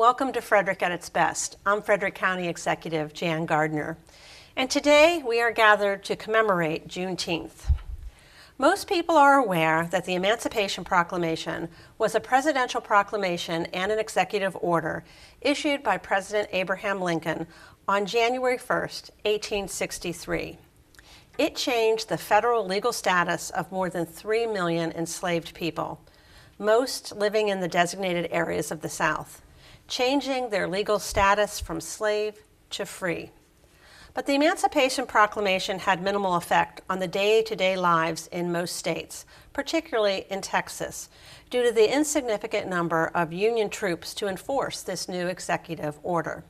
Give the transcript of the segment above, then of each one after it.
Welcome to Frederick at its best. I'm Frederick County Executive Jan Gardner, and today we are gathered to commemorate Juneteenth. Most people are aware that the Emancipation Proclamation was a presidential proclamation and an executive order issued by President Abraham Lincoln on January 1st, 1863. It changed the federal legal status of more than 3 million enslaved people, most living in the designated areas of the South, changing their legal status from slave to free. But the Emancipation Proclamation had minimal effect on the day-to-day lives in most states, particularly in Texas, due to the insignificant number of Union troops to enforce this new executive order.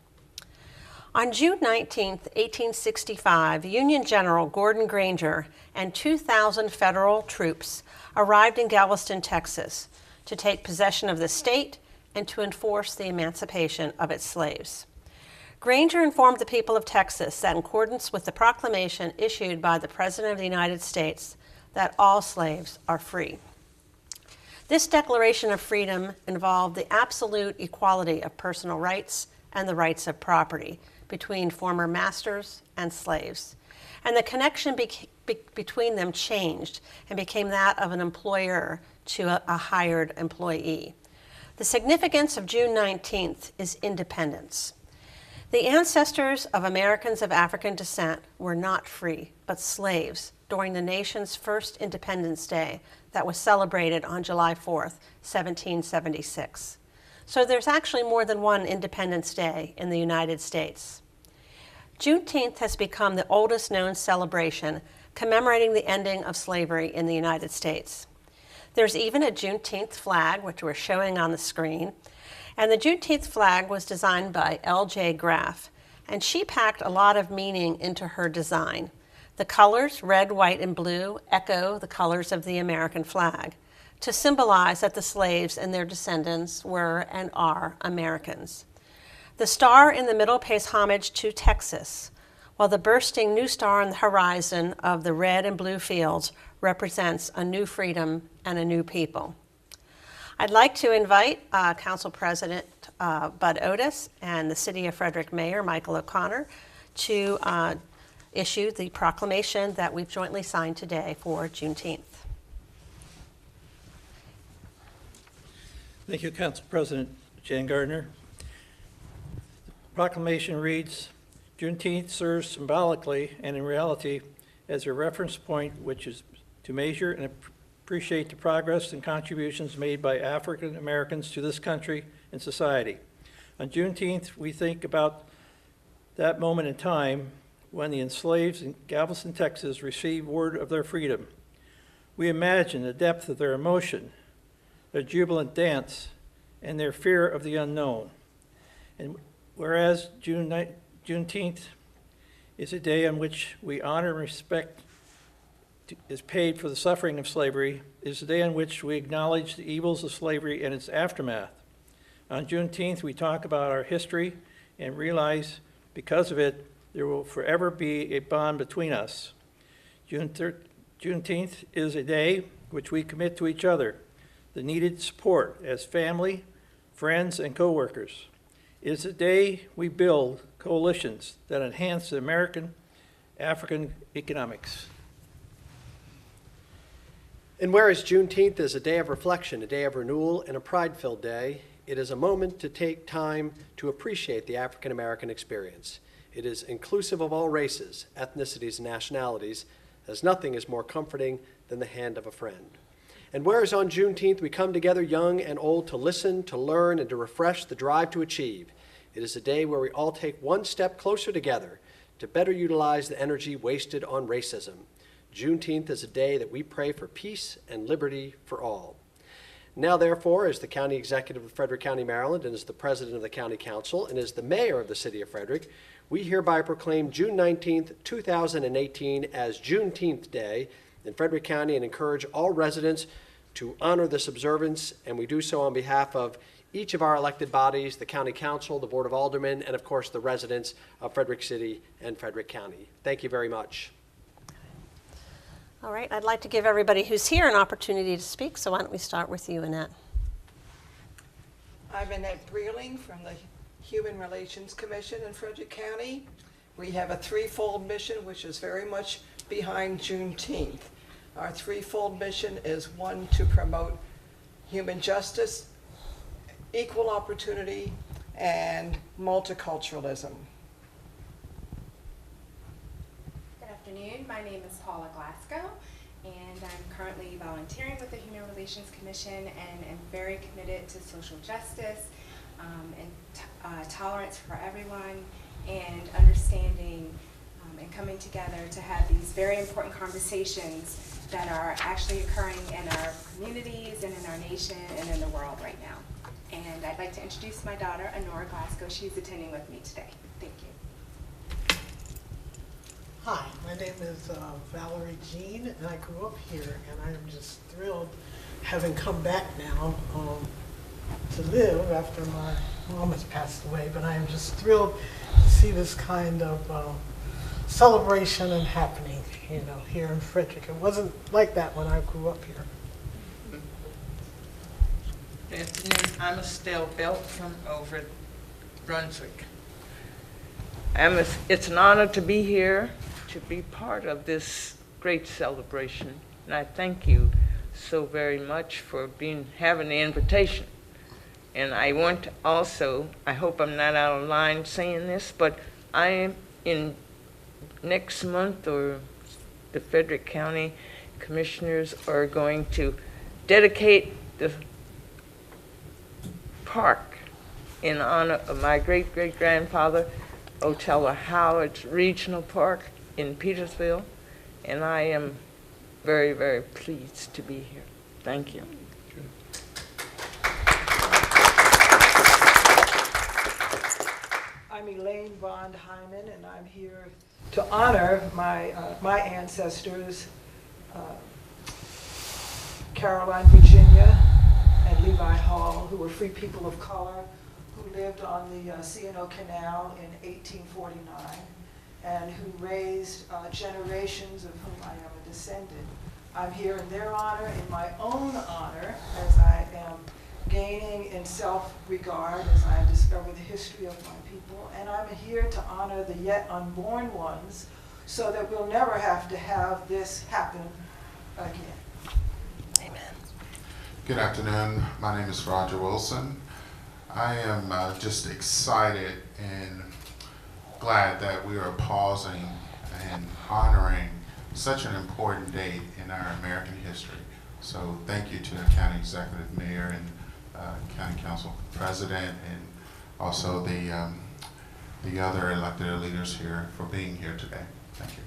On June 19, 1865, Union General Gordon Granger and 2,000 federal troops arrived in Galveston, Texas, to take possession of the state and to enforce the emancipation of its slaves. Granger informed the people of Texas that in accordance with the proclamation issued by the President of the United States, that all slaves are free. This declaration of freedom involved the absolute equality of personal rights and the rights of property between former masters and slaves. And the connection between them changed and became that of an employer to a hired employee. The significance of June 19th is independence. The ancestors of Americans of African descent were not free, but slaves during the nation's first Independence Day that was celebrated on July 4th, 1776. So there's actually more than one Independence Day in the United States. Juneteenth has become the oldest known celebration commemorating the ending of slavery in the United States. There's even a Juneteenth flag, which we're showing on the screen, and the Juneteenth flag was designed by L.J. Graff, and she packed a lot of meaning into her design. The colors, red, white, and blue, echo the colors of the American flag to symbolize that the slaves and their descendants were and are Americans. The star in the middle pays homage to Texas, while the bursting new star on the horizon of the red and blue fields represents a new freedom and a new people. I'd like to invite Council President Bud Otis and the City of Frederick Mayor Michael O'Connor to issue the proclamation that we've jointly signed today for Juneteenth. Thank you, Council President Jan Gardner. The proclamation reads, Juneteenth serves symbolically and in reality as a reference point which is to measure and appreciate the progress and contributions made by African Americans to this country and society. On Juneteenth, we think about that moment in time when the enslaved in Galveston, Texas received word of their freedom. We imagine the depth of their emotion, their jubilant dance, and their fear of the unknown. And whereas Juneteenth is a day on which we honor and respect is paid for the suffering of slavery, is the day on which we acknowledge the evils of slavery and its aftermath. On Juneteenth, we talk about our history and realize because of it, there will forever be a bond between us. Juneteenth is a day which we commit to each other, the needed support as family, friends, and co-workers. It is a day we build coalitions that enhance the American-African economics. And whereas Juneteenth is a day of reflection, a day of renewal, and a pride-filled day, it is a moment to take time to appreciate the African American experience. It is inclusive of all races, ethnicities, and nationalities, as nothing is more comforting than the hand of a friend. And whereas on Juneteenth we come together young and old to listen, to learn, and to refresh the drive to achieve, it is a day where we all take one step closer together to better utilize the energy wasted on racism. Juneteenth is a day that we pray for peace and liberty for all. Now, therefore, as the County Executive of Frederick County, Maryland, and as the President of the County Council, and as the Mayor of the City of Frederick, we hereby proclaim June 19th, 2018 as Juneteenth Day in Frederick County and encourage all residents to honor this observance, and we do so on behalf of each of our elected bodies, the County Council, the Board of Aldermen, and of course the residents of Frederick City and Frederick County. Thank you very much. All right, I'd like to give everybody who's here an opportunity to speak, so why don't we start with you, Annette. I'm Annette Breeling from the Human Relations Commission in Frederick County. We have a threefold mission, which is very much behind Juneteenth. Our threefold mission is, one, to promote human justice, equal opportunity, and multiculturalism. Good afternoon. My name is Paula Glasgow, and I'm currently volunteering with the Human Relations Commission and am very committed to social justice and tolerance for everyone, and understanding and coming together to have these very important conversations that are actually occurring in our communities and in our nation and in the world right now. And I'd like to introduce my daughter, Honora Glasgow. She's attending with me today. Thank you. Hi, my name is Valerie Jean, and I grew up here, and I am just thrilled, having come back now to live after my mom has passed away, but I am just thrilled to see this kind of celebration and happening, here in Frederick. It wasn't like that when I grew up here. Good afternoon. I'm Estelle Belt from over Brunswick. It's an honor to be here, to be part of this great celebration, and I thank you so very much for having the invitation. And I want to also, I hope I'm not out of line saying this, but I am in next month, or the Frederick County Commissioners are going to dedicate the park in honor of my great-great-grandfather, Otella Howard's Regional Park in Petersville, and I am very, very pleased to be here. Thank you. I'm Elaine Bond Hyman, and I'm here to honor my ancestors, Caroline, Virginia, and Levi Hall, who were free people of color who lived on the C&O Canal in 1849, and who raised generations of whom I am a descendant. I'm here in their honor, in my own honor, as I am gaining in self-regard as I discover the history of my people, and I'm here to honor the yet unborn ones so that we'll never have to have this happen again. Amen. Good afternoon. My name is Roger Wilson. I am just excited and glad that we are pausing and honoring such an important date in our American history. So thank you to the County Executive Mayor and County Council President, and also the other elected leaders here for being here today. Thank you.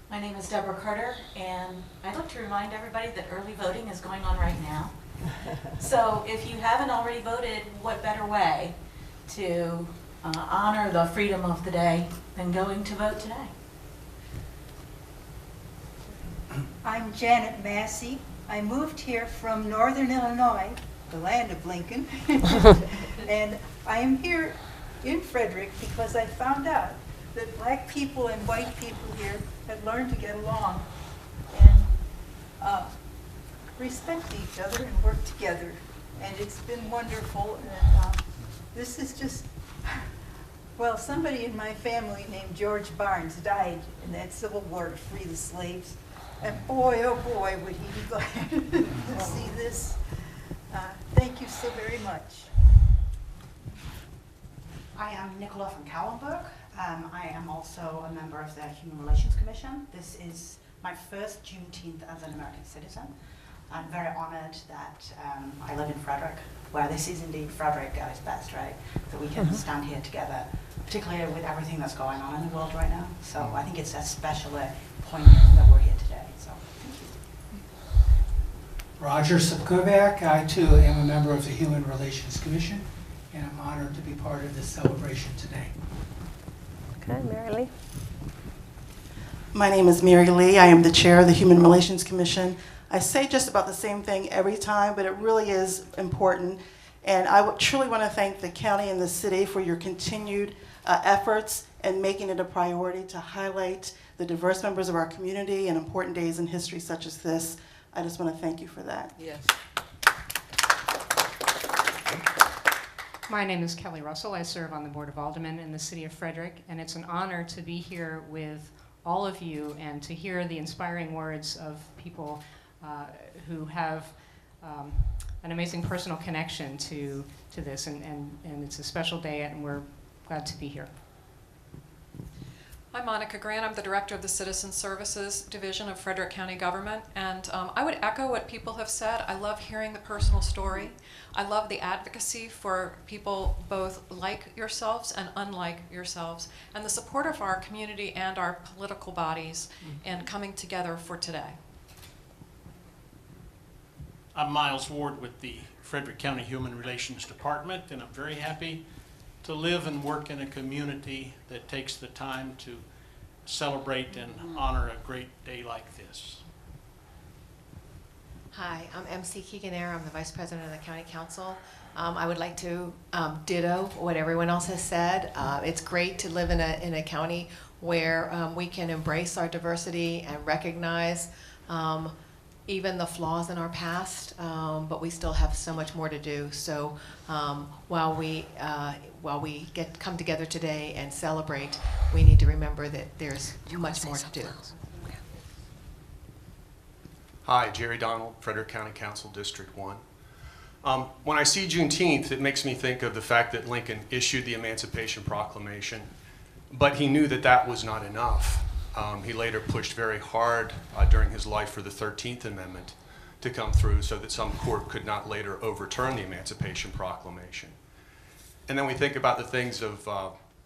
My name is Deborah Carter, and I'd like to remind everybody that early voting is going on right now. So if you haven't already voted, what better way to honor the freedom of the day than going to vote today? I'm Janet Massey. I moved here from Northern Illinois, the land of Lincoln, and I am here in Frederick because I found out that black people and white people here had learned to get along and respect each other and work together. And it's been wonderful. And this is just, well, somebody in my family named George Barnes died in that Civil War to free the slaves. And boy, oh boy, would he be glad to see this. Thank you so very much. I am Nicola from Callenberg. I am also a member of the Human Relations Commission. This is my first Juneteenth as an American citizen. I'm very honored that I live in Frederick, where this is indeed Frederick at its best, right? That we can stand here together, particularly with everything that's going on in the world right now. So I think it's especially poignant that we're here today. So thank you. Roger Subkovac. I too am a member of the Human Relations Commission, and I'm honored to be part of this celebration today. Okay, Mary Lee. My name is Mary Lee. I am the chair of the Human Relations Commission. I say just about the same thing every time, but it really is important. And I truly want to thank the county and the city for your continued efforts and making it a priority to highlight the diverse members of our community and important days in history such as this. I just want to thank you for that. Yes. My name is Kelly Russell. I serve on the Board of Aldermen in the city of Frederick, and it's an honor to be here with all of you and to hear the inspiring words of people who have an amazing personal connection to this, and it's a special day, and we're glad to be here. I'm Monica Grant. I'm the Director of the Citizen Services Division of Frederick County Government, and I would echo what people have said. I love hearing the personal story. I love the advocacy for people both like yourselves and unlike yourselves, and the support of our community and our political bodies in coming together for today. I'm Miles Ward with the Frederick County Human Relations Department, and I'm very happy to live and work in a community that takes the time to celebrate and honor a great day like this. Hi, I'm MC Keegan-Air. I'm the Vice President of the County Council. I would like to ditto what everyone else has said. It's great to live in a county where we can embrace our diversity and recognize even the flaws in our past, but we still have so much more to do. So while we come together today and celebrate, we need to remember that there's much more to do. Hi, Jerry Donald, Frederick County Council, District 1. When I see Juneteenth, it makes me think of the fact that Lincoln issued the Emancipation Proclamation, but he knew that that was not enough. He later pushed very hard during his life for the 13th Amendment to come through so that some court could not later overturn the Emancipation Proclamation. And then we think about the things of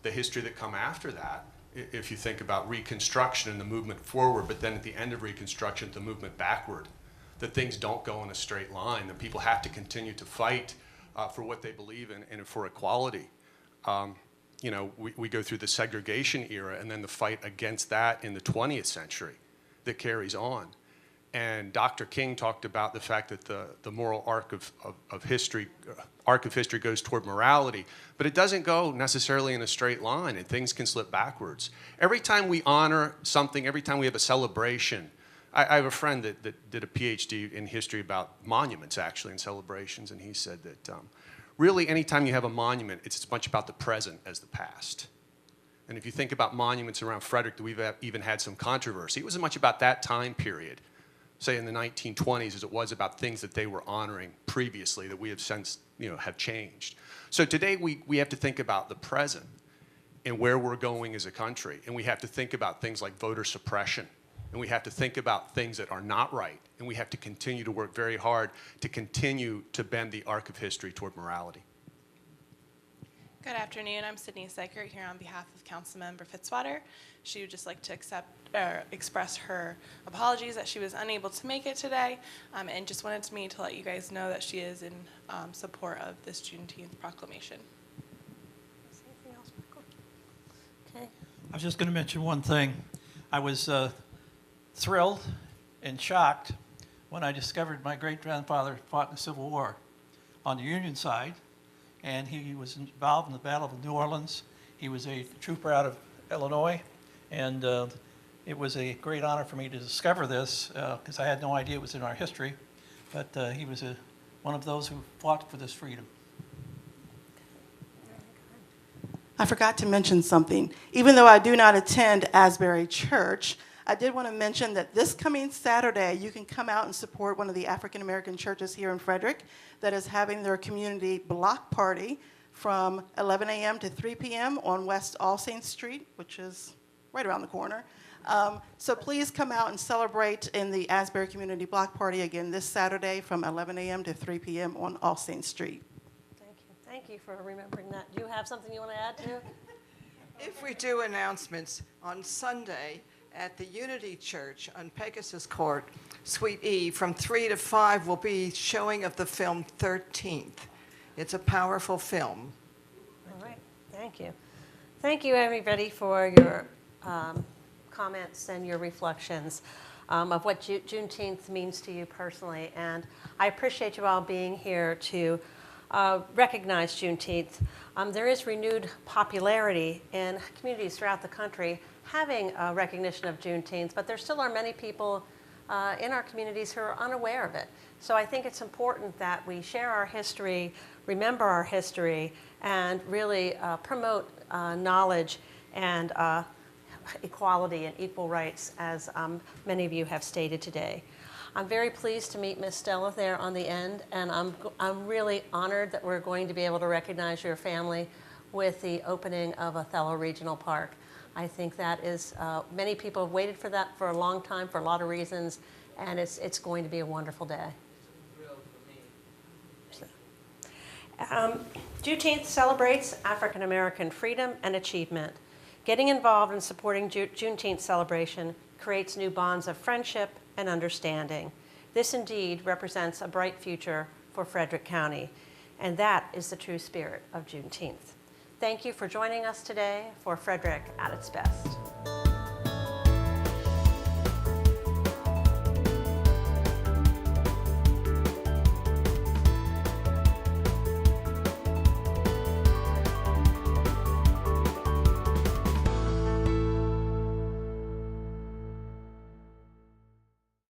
the history that come after that. If you think about Reconstruction and the movement forward, but then at the end of Reconstruction, the movement backward, that things don't go in a straight line, that people have to continue to fight for what they believe in and for equality. You know, we go through the segregation era and then the fight against that in the 20th century that carries on. And Dr. King talked about the fact that the moral arc of history goes toward morality, but it doesn't go necessarily in a straight line, and things can slip backwards. Every time we honor something, every time we have a celebration, I have a friend that did a PhD in history about monuments, actually, and celebrations, and he said that really anytime you have a monument, it's as much about the present as the past. And if you think about monuments around Frederick, that we've even had some controversy, it was as much about that time period, say in the 1920s, as it was about things that they were honoring previously that we have since, have changed. So today we have to think about the present and where we're going as a country. And we have to think about things like voter suppression. And we have to think about things that are not right. And we have to continue to work very hard to continue to bend the arc of history toward morality. Good afternoon. I'm Sydney Seichert here on behalf of Councilmember Fitzwater. She would just like to express her apologies that she was unable to make it today, and just wanted me to let you guys know that she is in support of this Juneteenth proclamation. Okay. I was just going to mention one thing. I was thrilled and shocked when I discovered my great-grandfather fought in the Civil War on the Union side, and he was involved in the Battle of New Orleans. He was a trooper out of Illinois, and it was a great honor for me to discover this because I had no idea it was in our history, but he was one of those who fought for this freedom. I forgot to mention something. Even though I do not attend Asbury Church, I did want to mention that this coming Saturday, you can come out and support one of the African American churches here in Frederick that is having their community block party from 11 a.m. to 3 p.m. on West All Saints Street, which is right around the corner. So please come out and celebrate in the Asbury Community Block Party again this Saturday from 11 a.m. to 3 p.m. on All Saints Street. Thank you. Thank you for remembering that. Do you have something you want to add to? If we do announcements, on Sunday at the Unity Church on Pegasus Court, Suite E, from 3 to 5 will be showing of the film 13th. It's a powerful film. All right. Thank you. Thank you, everybody, for your comments and your reflections of what Juneteenth means to you personally. And I appreciate you all being here to recognize Juneteenth. There is renewed popularity in communities throughout the country having a recognition of Juneteenth, but there still are many people in our communities who are unaware of it. So I think it's important that we share our history, remember our history, and really promote knowledge and equality and equal rights, as many of you have stated today. I'm very pleased to meet Miss Stella there on the end, and I'm really honored that we're going to be able to recognize your family with the opening of Othello Regional Park. I think that is, many people have waited for that for a long time for a lot of reasons, and it's going to be a wonderful day. Juneteenth celebrates African American freedom and achievement. Getting involved in supporting Juneteenth celebration creates new bonds of friendship and understanding. This indeed represents a bright future for Frederick County, and that is the true spirit of Juneteenth. Thank you for joining us today for Frederick at its best.